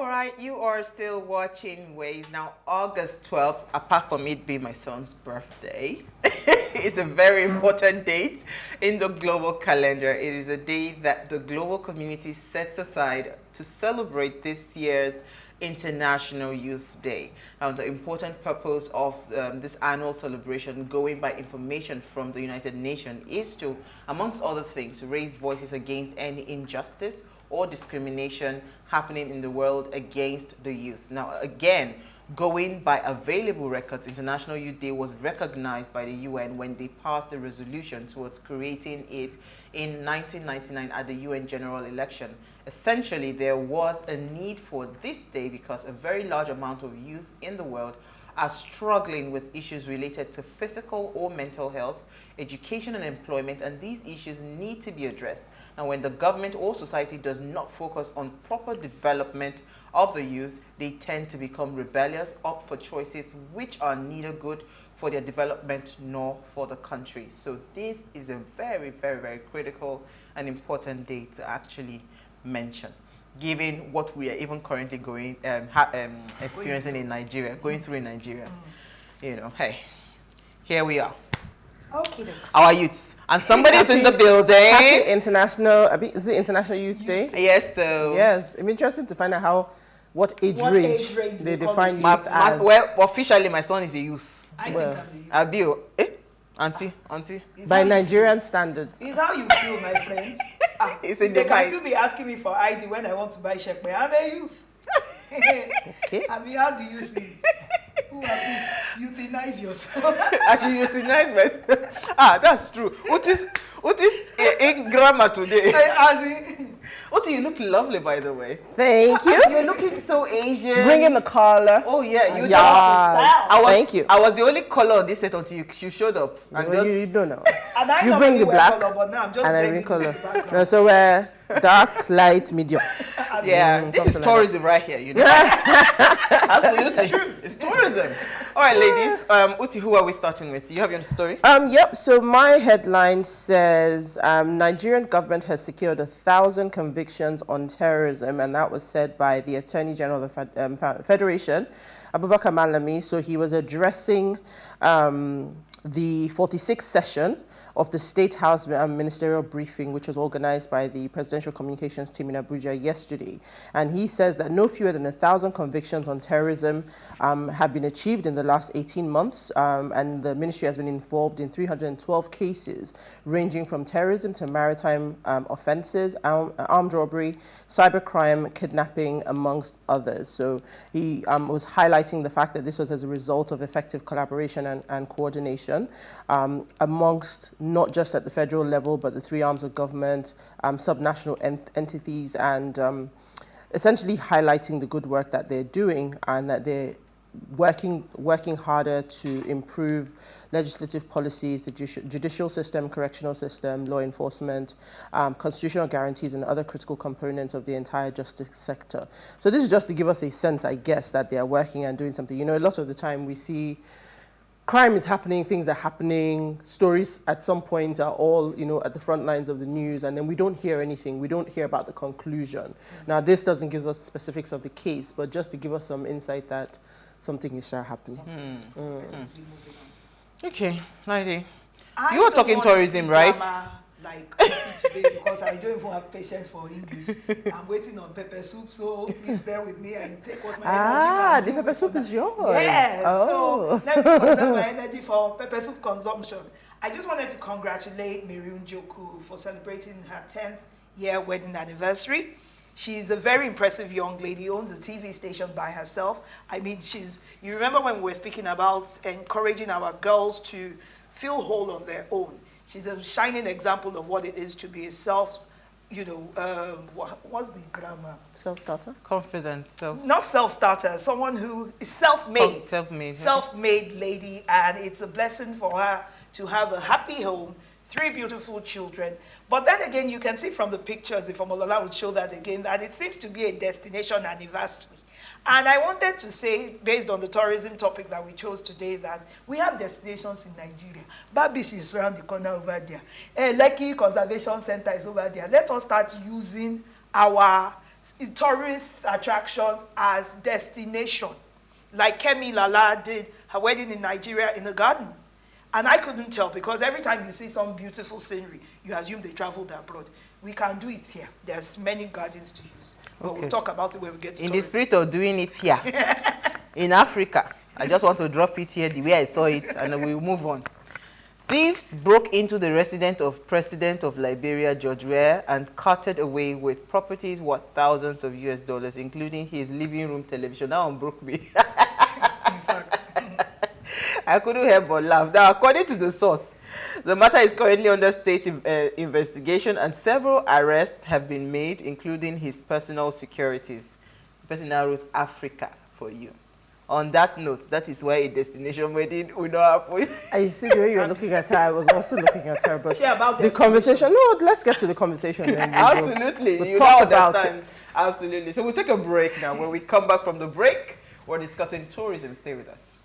right, you are still watching Ways. Now, August 12th, apart from it being my son's birthday, it's a very important date in the global calendar. It is a day that the global community sets aside to celebrate this year's International Youth Day. Now, the important purpose of this annual celebration, going by information from the United Nations, is to, amongst other things, raise voices against any injustice or discrimination happening in the world against the youth. Now, again, going by available records, International Youth Day was recognized by the UN when they passed a resolution towards creating it in 1999 at the UN General Election. Essentially, there was a need for this day because a very large amount of youth in the world are struggling with issues related to physical or mental health, education and employment, and these issues need to be addressed. Now, when the government or society does not focus on proper development of the youth, they tend to become rebellious, opt for choices which are neither good for their development nor for the country. So this is a very, very, very critical and important day to actually mention, given what we are even currently experiencing in Nigeria, going through in Nigeria. You know, hey, here we are. Okay, our youth. And somebody's in the building. Happy International, is it International Youth Day? Yes, so. Yes, it's interesting to find out what age range they define youth as. Well, officially, my son is a youth. I think I'm a youth. Auntie. By Nigerian standards. It's how you feel, my friend. It's in they the can mind. still be asking me for ID when I want to buy check, but I'm a youth. Okay. I mean, how do you see it? Please euthanize yourself. I should euthanize myself. That's true. What is in grammar today? Uti, you look lovely, by the way. Thank you. You're looking so Asian. Bring in the color. Oh yeah, you Thank you. I was the only color on this set until you showed up. And you don't know. And I you bring the black, color, but now I'm just and I bring color. No, so we're dark, light, medium. Yeah, this is tourism right here, you know. Absolutely. It's true. It's tourism. All right, ladies. Uti, who are we starting with? Do you have your story? Yep. So my headline says Nigerian government has secured 1,000 convictions on terrorism, and that was said by the Attorney General of the Federation, Abubakar Malami. So he was addressing the 46th session of the State House ministerial briefing, which was organized by the Presidential Communications team in Abuja yesterday. And he says that no fewer than 1,000 convictions on terrorism have been achieved in the last 18 months. And the ministry has been involved in 312 cases, ranging from terrorism to maritime offenses, armed robbery, cybercrime, kidnapping, amongst others. So he was highlighting the fact that this was as a result of effective collaboration and coordination amongst not just at the federal level, but the three arms of government, subnational entities, and essentially highlighting the good work that they're doing and that they're working harder to improve legislative policies, the judicial system, correctional system, law enforcement, constitutional guarantees, and other critical components of the entire justice sector. So this is just to give us a sense, I guess, that they are working and doing something. You know, a lot of the time we see crime is happening, things are happening, stories at some point are all, you know, at the front lines of the news, and then we don't hear anything. We don't hear about the conclusion. Now, this doesn't give us specifics of the case, but just to give us some insight that something is happening. Okay, Lady. You were talking tourism, right? Like today, because I don't even have patience for English. I'm waiting on pepper soup, so please bear with me and take what my energy can do. The pepper soup is yours. Yes. So let me conserve my energy for pepper soup consumption. I just wanted to congratulate Njoku for celebrating her 10th year wedding anniversary. She's a very impressive young lady, owns a TV station by herself. I mean, you remember when we were speaking about encouraging our girls to feel whole on their own. She's a shining example of what it is to be a what's the grammar? Self-starter? Confident. Not self-starter, someone who is self-made. Oh, self-made. Self-made lady, and it's a blessing for her to have a happy home, 3 beautiful children. But then again, you can see from the pictures, if Omolola would show that again, that it seems to be a destination anniversary. And I wanted to say, based on the tourism topic that we chose today, that we have destinations in Nigeria. Babish is around the corner over there. Lekki Conservation Center is over there. Let us start using our tourist attractions as destination. Like Kemi Lala did her wedding in Nigeria in a garden. And I couldn't tell because every time you see some beautiful scenery, you assume they traveled abroad. We can do it here. There's many gardens to use. But we'll talk about it when we get to In tourism. the spirit of doing it here, in Africa, I just want to drop it here the way I saw it, and then we'll move on. Thieves broke into the residence of President of Liberia, George Weah, and carted away with properties worth thousands of US dollars, including his living room television. That one broke me. In fact. I couldn't help but laugh. Now, according to the source, the matter is currently under state investigation, and several arrests have been made, including his personal securities. The person now wrote Africa for you. On that note, that is why a destination wedding will not happen. I see the way you're looking at her. I was also looking at her, but Share about the conversation. No, let's get to the conversation. Then Absolutely, we'll you talk now about understand. it. Absolutely. So we'll take a break now. When we come back from the break, we're discussing tourism. Stay with us.